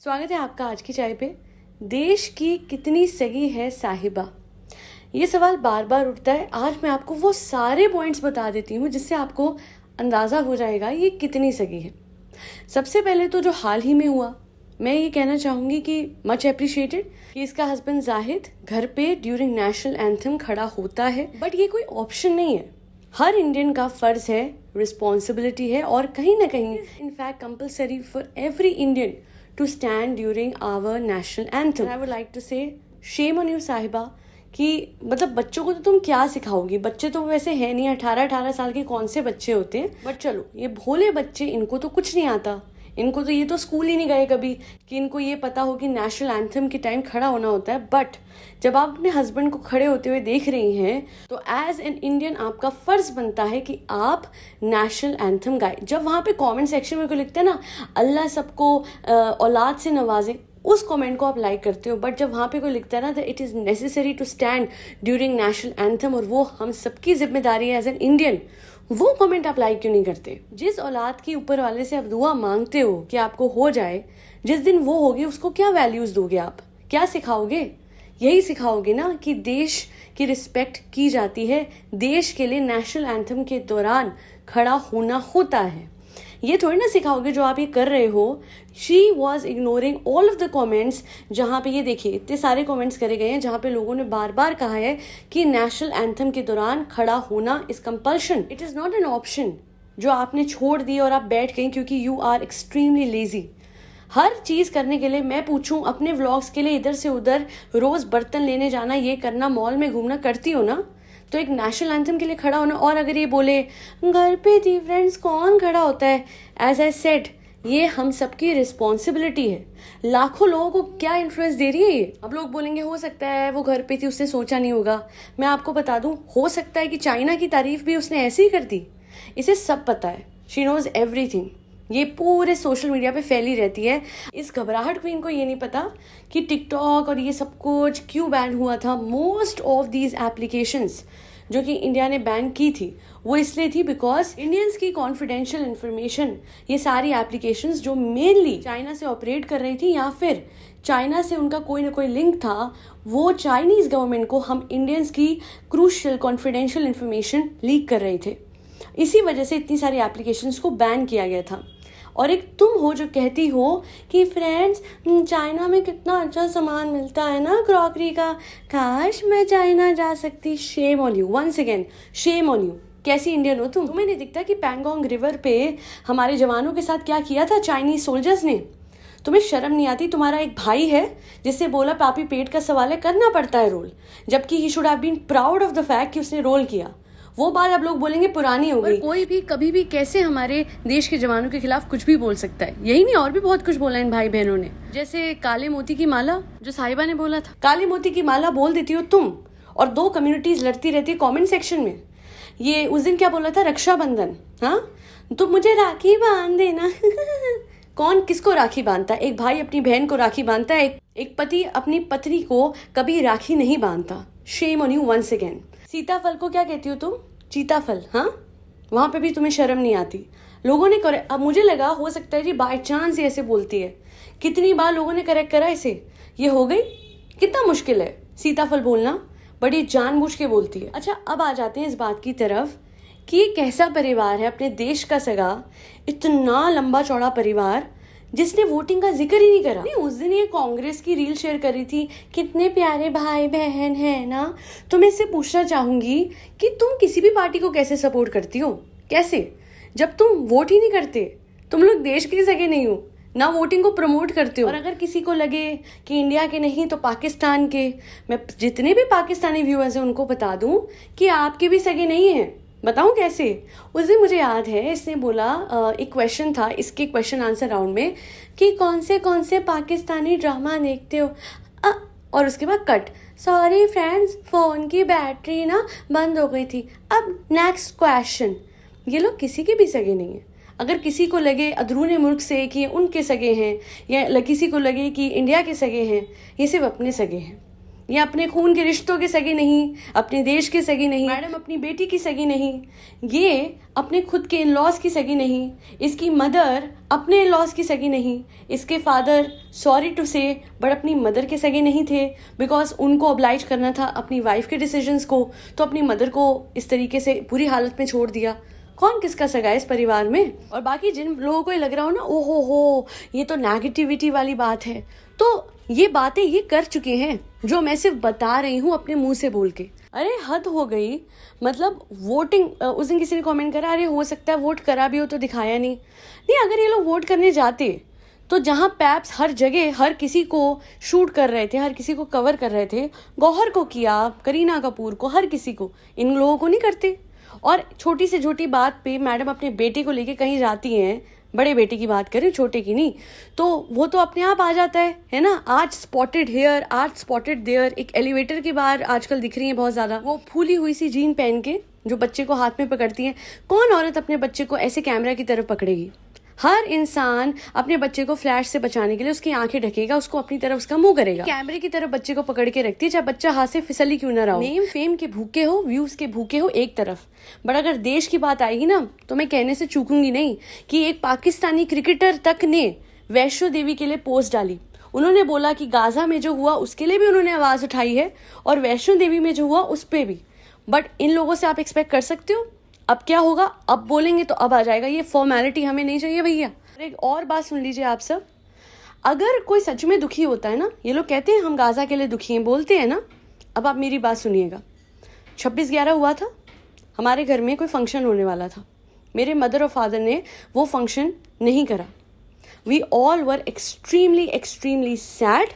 स्वागत है आपका आज की चाय पे। देश की कितनी सगी है साहिबा, ये सवाल बार बार उठता है। आज मैं आपको वो सारे पॉइंट्स बता देती हूँ जिससे आपको अंदाज़ा हो जाएगा ये कितनी सगी है। सबसे पहले तो जो हाल ही में हुआ, मैं ये कहना चाहूँगी कि मच अप्रिशिएटेड कि इसका हस्बैंड जाहिद घर पे ड्यूरिंग नेशनल एंथम खड़ा होता है, बट ये कोई ऑप्शन नहीं है। हर इंडियन का फर्ज है, रिस्पॉन्सिबिलिटी है, और कहीं ना कहीं in fact compulsory for every Indian to stand during our national anthem. And I would like to say shame on you साहिबा, कि मतलब बच्चों को तो तुम क्या सिखाओगी। बच्चे तो वैसे है नहीं, 18 साल के कौन से बच्चे होते हैं। बट चलो, ये भोले बच्चे, इनको तो कुछ नहीं आता, इनको तो ये तो स्कूल ही नहीं गए कभी कि इनको ये पता हो कि नेशनल एंथम के टाइम खड़ा होना होता है। बट जब आप अपने हस्बैंड को खड़े होते हुए देख रही हैं तो एज एन इंडियन आपका फर्ज बनता है कि आप नेशनल एंथम गाए। जब वहाँ पे कमेंट सेक्शन में कोई लिखते हैं ना, अल्लाह सबको औलाद से नवाजे, उस कमेंट को आप लाइक करते हो। बट जब वहाँ पे कोई लिखता है ना that it is necessary to stand during national anthem और वो हम सबकी जिम्मेदारी है एज एन इंडियन, वो कमेंट आप लाइक क्यों नहीं करते। जिस औलाद की ऊपर वाले से आप दुआ मांगते हो कि आपको हो जाए, जिस दिन वो होगी उसको क्या वैल्यूज दोगे आप, क्या सिखाओगे? यही सिखाओगे ना कि देश की रिस्पेक्ट की जाती है, देश के लिए नेशनल एंथम के दौरान खड़ा होना होता है। ये थोड़ी ना सिखाओगे जो आप ये कर रहे हो। She was ignoring all of the comments, जहाँ पे ये देखिए इतने सारे कॉमेंट्स करे गए हैं जहाँ पे लोगों ने बार बार कहा है कि नेशनल एंथम के दौरान खड़ा होना is compulsion, it is not an option जो आपने छोड़ दी और आप बैठ गई क्योंकि यू आर एक्सट्रीमली लेजी। हर चीज़ करने के लिए, मैं पूछूं अपने व्लॉग्स के लिए इधर से उधर रोज़ बर्तन लेने जाना, ये करना, मॉल में घूमना करती हो ना, तो एक नेशनल एंथम के लिए खड़ा होना। और अगर ये बोले घर पे थी फ्रेंड्स, कौन खड़ा होता है, एज आई सेड ये हम सबकी रिस्पॉन्सिबिलिटी है। लाखों लोगों को क्या इन्फ्लुएंस दे रही है ये। अब लोग बोलेंगे हो सकता है वो घर पे थी, उसने सोचा नहीं होगा। मैं आपको बता दूं, हो सकता है कि चाइना की तारीफ भी उसने ऐसे ही कर दी। इसे सब पता है, शी नोज एवरीथिंग। ये पूरे सोशल मीडिया पे फैली रहती है। इस घबराहट क्वीन को ये नहीं पता कि टिकटॉक और ये सब कुछ क्यों बैन हुआ था। मोस्ट ऑफ दीज एप्लीकेशंस जो कि इंडिया ने बैन की थी वो इसलिए थी बिकॉज इंडियंस की कॉन्फिडेंशियल इन्फॉर्मेशन, ये सारी एप्लीकेशंस जो मेनली चाइना से ऑपरेट कर रही थी या फिर चाइना से उनका कोई ना कोई लिंक था, वो चाइनीज गवर्नमेंट को हम इंडियंस की क्रूशियल कॉन्फिडेंशियल इन्फॉर्मेशन लीक कर रहे थे। इसी वजह से इतनी सारी एप्लीकेशंस को बैन किया गया था। और एक तुम हो जो कहती हो कि फ्रेंड्स चाइना में कितना अच्छा सामान मिलता है ना क्रॉकरी का, काश मैं चाइना जा सकती। Shame on you, once again shame on you. कैसी इंडियन हो तुम? तुम्हें नहीं दिखता कि पैंगोंग रिवर पे हमारे जवानों के साथ क्या किया था चाइनीज सोल्जर्स ने? तुम्हें शर्म नहीं आती? तुम्हारा एक भाई है जिससे बोला पापी पेट का सवाल है, करना पड़ता है रोल, जबकि he should have been proud of the fact कि उसने रोल किया। वो बात अब लोग बोलेंगे पुरानी हो गई। कोई भी कभी भी कैसे हमारे देश के जवानों के खिलाफ कुछ भी बोल सकता है। यही नहीं, और भी बहुत कुछ बोला इन भाई बहनों ने। जैसे काले मोती की माला जो साहिबा ने बोला था, काले मोती की माला बोल देती हो तुम और दो कम्युनिटीज लड़ती रहती है कमेंट सेक्शन में। ये उस दिन क्या बोला था, रक्षाबंधन, हाँ तुम मुझे राखी बांध देना कौन किसको राखी बांधता है? एक भाई अपनी बहन को राखी बांधता है, एक पति अपनी पत्नी को कभी राखी नहीं बांधता। Shame on you once again. सीताफल को क्या कहती हो तुम? चीताफल, हाँ? वहां पे भी तुम्हें शर्म नहीं आती? लोगों ने करे, अब मुझे लगा हो सकता है जी बाय चांस ही ऐसे बोलती है। कितनी बार लोगों ने करेक्ट करा इसे, ये हो गई। कितना मुश्किल है सीताफल बोलना, बड़ी जानबूझ के बोलती है। अच्छा, अब आ जाते हैं इस बात की तरफ कि ये कैसा परिवार है, अपने देश का सगा, इतना लंबा चौड़ा परिवार जिसने वोटिंग का जिक्र ही नहीं करा। नहीं, उस दिन ये कांग्रेस की रील शेयर करी थी, कितने प्यारे भाई बहन है ना। तो मैं इससे पूछना चाहूंगी कि तुम किसी भी पार्टी को कैसे सपोर्ट करती हो? कैसे, जब तुम वोट ही नहीं करते? तुम लोग देश के सगे नहीं हो ना, वोटिंग को प्रमोट करते हो। और अगर किसी को लगे कि इंडिया के नहीं तो पाकिस्तान के, मैं जितने भी पाकिस्तानी व्यूअर्स हैं उनको बता दूं कि आपके भी सगे नहीं हैं। बताऊं कैसे? उस दिन मुझे याद है इसने बोला, एक क्वेश्चन था इसके क्वेश्चन आंसर राउंड में कि कौन से पाकिस्तानी ड्रामा देखते हो, और उसके बाद कट, सॉरी फ्रेंड्स फोन की बैटरी ना बंद हो गई थी। अब नेक्स्ट क्वेश्चन। ये लोग किसी के भी सगे नहीं है। अगर किसी को लगे अंदरूनी मुल्क से कि उनके सगे हैं या किसी को लगे कि इंडिया के सगे हैं, ये सिर्फ अपने सगे हैं। ये अपने खून के रिश्तों की सगी नहीं, अपने देश की सगी नहीं, मैडम अपनी बेटी की सगी नहीं, ये अपने खुद के इन लॉज की सगी नहीं, इसकी मदर अपने इन लॉज की सगी नहीं, इसके फादर सॉरी टू से बट अपनी मदर के सगे नहीं थे बिकॉज उनको ऑब्लाइज करना था अपनी वाइफ के डिसीजंस को, तो अपनी मदर को इस तरीके से बुरी हालत में छोड़ दिया। कौन किसका सगा है इस परिवार में? और बाकी जिन लोगों को ये लग रहा हो ना ओहो हो ये तो नेगेटिविटी वाली बात है, तो ये बातें ये कर चुके हैं जो मैं सिर्फ बता रही हूँ अपने मुंह से बोल के। अरे हद हो गई। मतलब वोटिंग उस दिन किसी ने कमेंट करा अरे हो सकता है वोट करा भी हो तो दिखाया नहीं। अगर ये लोग वोट करने जाते तो जहाँ पैप्स हर जगह हर किसी को शूट कर रहे थे, हर किसी को कवर कर रहे थे, गौहर को किया, करीना कपूर को, हर किसी को, इन लोगों को नहीं करते। और छोटी से छोटी बात पे मैडम अपने बेटे को लेके कहीं जाती हैं, बड़े बेटे की बात करें छोटे की नहीं, तो वो तो अपने आप आ जाता है ना। आज स्पॉटेड हेयर, आज स्पॉटेड देयर। एक एलिवेटर के बाहर आजकल दिख रही है बहुत ज्यादा, वो फूली हुई सी जीन पहन के जो बच्चे को हाथ में पकड़ती है। कौन औरत अपने बच्चे को ऐसे कैमरा की तरफ पकड़ेगी? हर इंसान अपने बच्चे को फ्लैश से बचाने के लिए उसकी आंखें ढकेगा, उसको अपनी तरफ उसका मुंह करेगा, कैमरे की तरफ बच्चे को पकड़ के रखती है, चाहे बच्चा हाथ से फिसली क्यों ना रहा हो। नेम फेम के भूखे हो, व्यूज के भूखे हो एक तरफ, बट अगर देश की बात आएगी ना तो मैं कहने से चूकूंगी नहीं कि एक पाकिस्तानी क्रिकेटर तक ने वैष्णो देवी के लिए पोस्ट डाली। उन्होंने बोला कि गाजा में जो हुआ उसके लिए भी उन्होंने आवाज उठाई है और वैष्णो देवी में जो हुआ उस पर भी। बट इन लोगों से आप एक्सपेक्ट कर सकते हो अब क्या होगा? अब बोलेंगे तो अब आ जाएगा। ये फॉर्मेलिटी हमें नहीं चाहिए भैया। एक और बात सुन लीजिए आप सब, अगर कोई सच में दुखी होता है ना, ये लोग कहते हैं हम गाजा के लिए दुखी हैं, बोलते हैं ना, अब आप मेरी बात सुनिएगा। 26/11 हुआ था, हमारे घर में कोई फंक्शन होने वाला था, मेरे मदर और फादर ने वो फंक्शन नहीं करा। We all were extremely sad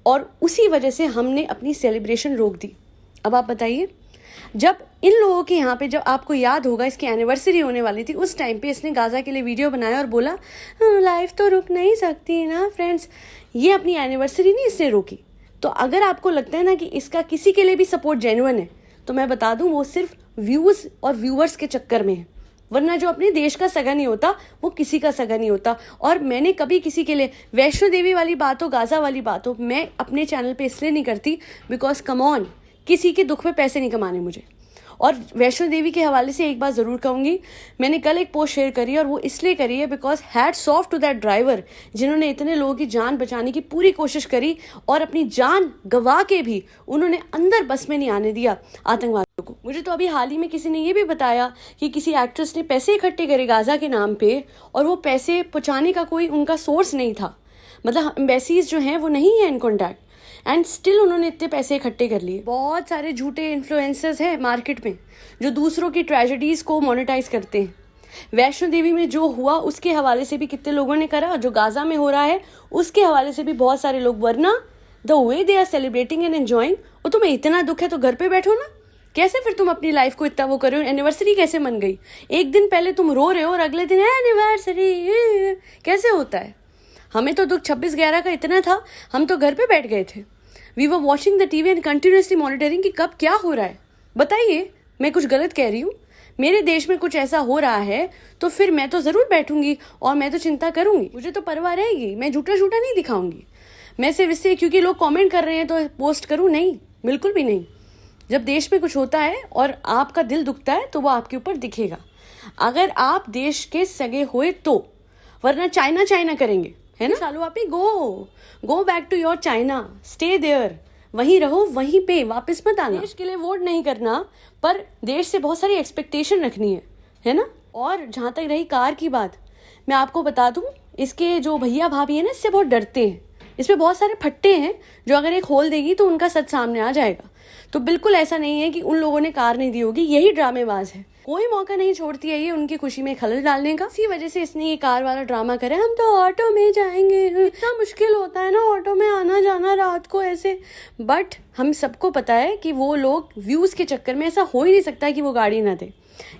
और उसी वजह से हमने अपनी सेलिब्रेशन रोक दी। अब आप बताइए, जब इन लोगों के यहाँ पे, जब आपको याद होगा इसकी एनिवर्सरी होने वाली थी, उस टाइम पे इसने गाजा के लिए वीडियो बनाया और बोला लाइफ तो रुक नहीं सकती ना फ्रेंड्स। ये अपनी एनिवर्सरी नहीं इसने रोकी। तो अगर आपको लगता है ना कि इसका किसी के लिए भी सपोर्ट जेन्युइन है, तो मैं बता दूं वो सिर्फ व्यूज और व्यूअर्स के चक्कर में है, वरना जो अपने देश का सगा नहीं होता वो किसी का सगा नहीं होता। और मैंने कभी किसी के लिए वैष्णो देवी वाली बात हो, गाजा वाली बात हो, मैं अपने चैनल पे इसलिए नहीं करती बिकॉज कम ऑन, किसी के दुख पे पैसे नहीं कमाने मुझे। और वैष्णो देवी के हवाले से एक बात ज़रूर कहूँगी, मैंने कल एक पोस्ट शेयर करी और वो इसलिए करी है because hats off to that driver जिन्होंने इतने लोगों की जान बचाने की पूरी कोशिश करी और अपनी जान गंवा के भी उन्होंने अंदर बस में नहीं आने दिया आतंकवादियों को। मुझे तो अभी हाल ही में किसी ने ये भी बताया कि किसी एक्ट्रेस ने पैसे इकट्ठे करे गाजा के नाम पे और वो पैसे पहुँचाने का कोई उनका सोर्स नहीं था, मतलब एम्बेसीज जो हैं वो नहीं है इन कॉन्टैक्ट, एंड स्टिल उन्होंने इतने पैसे इकट्ठे कर लिए। बहुत सारे झूठे इन्फ्लुएंसर्स हैं मार्केट में जो दूसरों की ट्रेजेडीज को मोनेटाइज करते हैं। वैष्णो देवी में जो हुआ उसके हवाले से भी कितने लोगों ने करा, जो गाजा में हो रहा है उसके हवाले से भी बहुत सारे लोग, वरना the way they are celebrating and enjoying. और तुम्हें इतना दुख है तो घर पे बैठो ना, कैसे फिर तुम अपनी लाइफ को इतना वो कर रहे हो? एनिवर्सरी कैसे मन गई? एक दिन पहले तुम रो रहे हो और अगले दिन एनिवर्सरी, कैसे होता है? हमें तो दुख 26/11 का इतना था, हम तो घर पे बैठ गए थे। We were watching the TV and continuously monitoring कि कब क्या हो रहा है। बताइए मैं कुछ गलत कह रही हूँ? मेरे देश में कुछ ऐसा हो रहा है तो फिर मैं तो ज़रूर बैठूंगी और मैं तो चिंता करूंगी, मुझे तो परवाह रहेगी, मैं झूठा नहीं दिखाऊंगी। मैं सिर्फ इससे क्योंकि लोग कमेंट कर रहे हैं तो पोस्ट करूँ? नहीं, बिल्कुल भी नहीं। जब देश में कुछ होता है और आपका दिल दुखता है तो वो आपके ऊपर दिखेगा, अगर आप देश के सगे हुए तो, वरना चाइना करेंगे, है ना? चालू आप ही go back to your China, stay there, वहीं रहो, वहीं पे वापस मत आना। देश के लिए वोट नहीं करना पर देश से बहुत सारी एक्सपेक्टेशन रखनी है ना? और जहाँ तक रही कार की बात, मैं आपको बता दूं, इसके जो भैया भाभी है ना इससे बहुत डरते हैं। इसमें बहुत सारे फट्टे हैं जो अगर एक होल देगी तो उनका सच सामने आ जाएगा। तो बिल्कुल ऐसा नहीं है कि उन लोगों ने कार नहीं दी होगी, यही ड्रामेबाज है। कोई मौका नहीं छोड़ती है ये उनकी खुशी में खलल डालने का। इसी वजह से इसने ये कार वाला ड्रामा करे, हम तो ऑटो में जाएंगे, इतना मुश्किल होता है ना ऑटो में आना जाना रात को ऐसे। बट हम सबको पता है कि वो लोग व्यूज के चक्कर में, ऐसा हो ही नहीं सकता कि वो गाड़ी ना दे।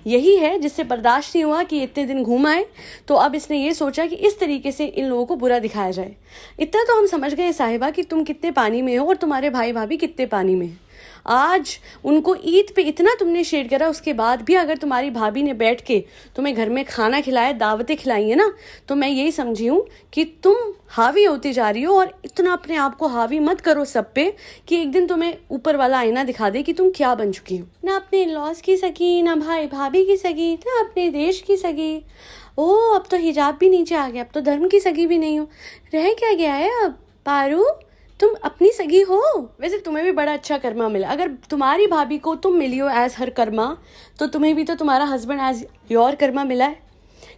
यही है जिससे बर्दाश्त नहीं हुआ कि इतने दिन घूम आए, तो अब इसने ये सोचा कि इस तरीके से इन लोगों को बुरा दिखाया जाए। इतना तो हम समझ गए साहिबा कि तुम कितने पानी में हो और तुम्हारे भाई भाभी कितने पानी में हैं। आज उनको ईद पे इतना तुमने शेयर करा, उसके बाद भी अगर तुम्हारी भाभी ने बैठ के तुम्हें घर में खाना खिलाया, दावतें खिलाई है ना, तो मैं यही समझी हूँ कि तुम हावी होती जा रही हो। और इतना अपने आप को हावी मत करो सब पे कि एक दिन तुम्हें ऊपर वाला आईना दिखा दे कि तुम क्या बन चुकी हो। ना अपने लॉस की सगी, ना भाई भाभी की सगी, ना अपने देश की सगी। ओह, अब तो हिजाब भी नीचे आ गया, अब तो धर्म की सगी भी नहीं हो। रह क्या गया है अब पारू, तुम अपनी सगी हो। वैसे तुम्हें भी बड़ा अच्छा कर्मा मिला। अगर तुम्हारी भाभी को तुम मिली हो एज हर कर्मा, तो तुम्हें भी तो तुम्हारा हस्बैंड एज योर कर्मा मिला है।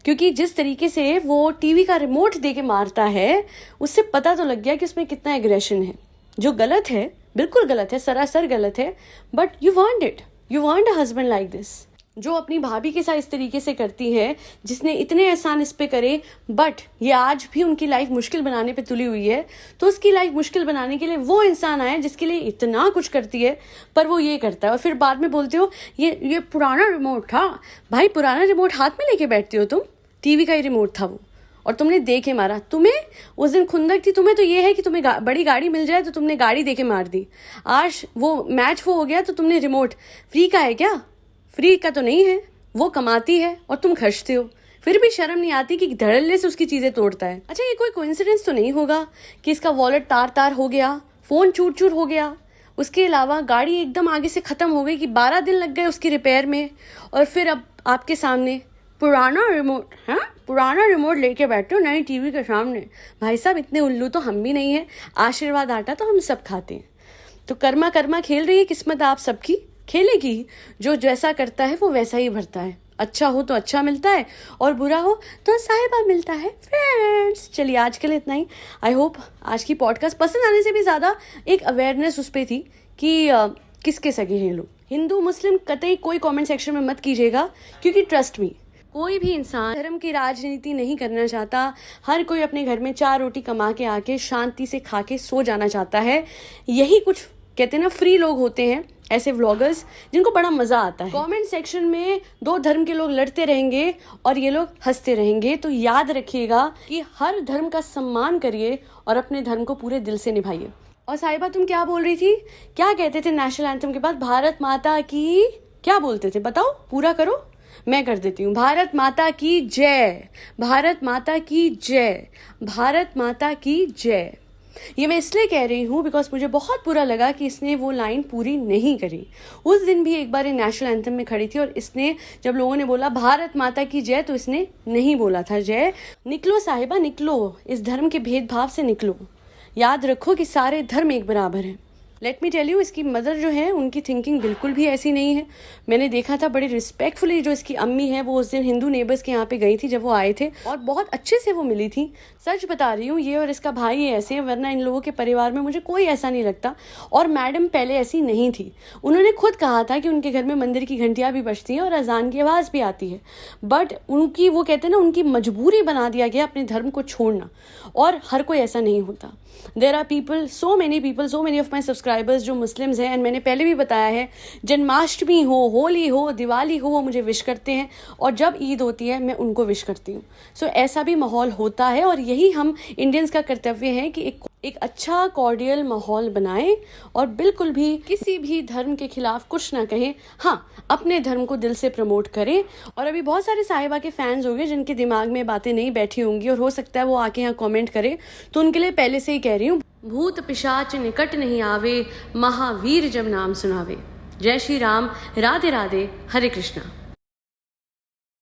क्योंकि जिस तरीके से वो टीवी का रिमोट दे के मारता है, उससे पता तो लग गया कि उसमें कितना एग्रेशन है, जो गलत है, बिल्कुल गलत है, सरासर गलत है। But you want it, you want a husband like this, जो अपनी भाभी के साथ इस तरीके से करती है, जिसने इतने एहसान इस पे करे, बट ये आज भी उनकी लाइफ मुश्किल बनाने पे तुली हुई है। तो उसकी लाइफ मुश्किल बनाने के लिए वो इंसान आया जिसके लिए इतना कुछ करती है, पर वो ये करता है और फिर बाद में बोलते हो ये पुराना रिमोट था। भाई, पुराना रिमोट हाथ में लेके बैठती हो तुम? टीवी का ही रिमोट था वो, और तुमने दे के मारा। तुम्हें उस दिन खुंदक थी, तुम्हें तो ये है कि तुम्हें बड़ी गाड़ी मिल जाए तो तुमने गाड़ी दे के मार दी। आज वो मैच वो हो गया तो तुमने रिमोट, फ्री का है क्या? फ्री का तो नहीं है, वो कमाती है और तुम खर्चते हो। फिर भी शर्म नहीं आती कि धड़ल्ले से उसकी चीजें तोड़ता है। अच्छा, ये कोई कोइंसिडेंस तो नहीं होगा कि इसका वॉलेट तार तार हो गया, फोन चूर चूर हो गया, उसके अलावा गाड़ी एकदम आगे से खत्म हो गई, कि 12 दिन लग गए उसकी रिपेयर में, और फिर अब आपके सामने पुराना रिमोट, हाँ पुराना रिमोट लेके बैठे हो नई टीवी के सामने। भाई साहब, इतने उल्लू तो हम भी नहीं है। आशीर्वाद आटा तो हम सब खाते हैं। तो कर्मा कर्मा खेल रही है किस्मत आप सबकी, खेलेगी। जो जैसा करता है वो वैसा ही भरता है। अच्छा हो तो अच्छा मिलता है, और बुरा हो तो साहिबा मिलता है। फ्रेंड्स, चलिए आज के लिए इतना ही। आई होप आज की पॉडकास्ट पसंद आने से भी ज़्यादा एक अवेयरनेस उस पर थी कि किसके सगे हैं लोग। हिंदू मुस्लिम कतई कोई कमेंट सेक्शन में मत कीजिएगा, क्योंकि ट्रस्ट मी, कोई भी इंसान धर्म की राजनीति नहीं करना चाहता। हर कोई अपने घर में 4 रोटी कमा के आके शांति से खा के सो जाना चाहता है। यही कुछ कहते हैं ना, फ्री लोग होते हैं ऐसे व्लॉगर्स, जिनको बड़ा मजा आता है। कमेंट सेक्शन में 2 धर्म के लोग लड़ते रहेंगे और ये लोग हंसते रहेंगे। तो याद रखिएगा कि हर धर्म का सम्मान करिए और अपने धर्म को पूरे दिल से निभाइए। और साहिबा, तुम क्या बोल रही थी? क्या कहते थे नेशनल एंथम के बाद? भारत माता की, क्या बोलते थे बताओ, पूरा करो, मैं कर देती हूँ। भारत माता की जय, भारत माता की जय, भारत माता की जय। ये मैं इसलिए कह रही हूँ बिकॉज मुझे बहुत बुरा लगा कि इसने वो लाइन पूरी नहीं करी। उस दिन भी एक बार ये नेशनल एंथम में खड़ी थी और इसने, जब लोगों ने बोला भारत माता की जय, तो इसने नहीं बोला था जय। निकलो साहिबा, निकलो, इस धर्म के भेदभाव से निकलो। याद रखो कि सारे धर्म एक बराबर हैं। लेट मी टेल यू, इसकी मदर जो है उनकी थिंकिंग बिल्कुल भी ऐसी नहीं है। मैंने देखा था बड़े रिस्पेक्टफुली, जो इसकी अम्मी है वो उस दिन हिंदू नेबर्स के यहाँ पे गई थी जब वो आए थे, और बहुत अच्छे से वो मिली थी। सच बता रही हूँ, ये और इसका भाई ऐसे हैं, वरना इन लोगों के परिवार में मुझे कोई ऐसा नहीं लगता। और मैडम पहले ऐसी नहीं थी। उन्होंने खुद कहा था कि उनके घर में मंदिर की घंटियाँ भी बजती हैं और अजान की आवाज़ भी आती है, बट उनकी, वो कहते हैं ना, उनकी मजबूरी बना दिया गया अपने धर्म को छोड़ना। और हर कोई ऐसा नहीं होता। There are people, so many people, so many of my subscribers जो मुस्लिम्स हैं, एंड मैंने पहले भी बताया है, जन्माष्टमी हो, होली हो, दिवाली हो, वो मुझे विश करते हैं, और जब ईद होती है मैं उनको विश करती हूँ। सो ऐसा भी माहौल होता है, और यही हम इंडियंस का कर्तव्य है कि एक अच्छा कॉर्डियल माहौल बनाएं और बिल्कुल भी किसी भी धर्म के खिलाफ कुछ ना कहें। हाँ, अपने धर्म को दिल से प्रमोट करें। और अभी बहुत सारे साहिबा के फैंस होंगे जिनके दिमाग में बातें नहीं बैठी होंगी, और हो सकता है वो आके यहाँ कमेंट करें, तो उनके लिए पहले से ही कह रही हूँ, भूत पिशाच निकट नहीं आवे, महावीर जब नाम सुनावे। जय श्री राम, राधे राधे, हरे कृष्णा।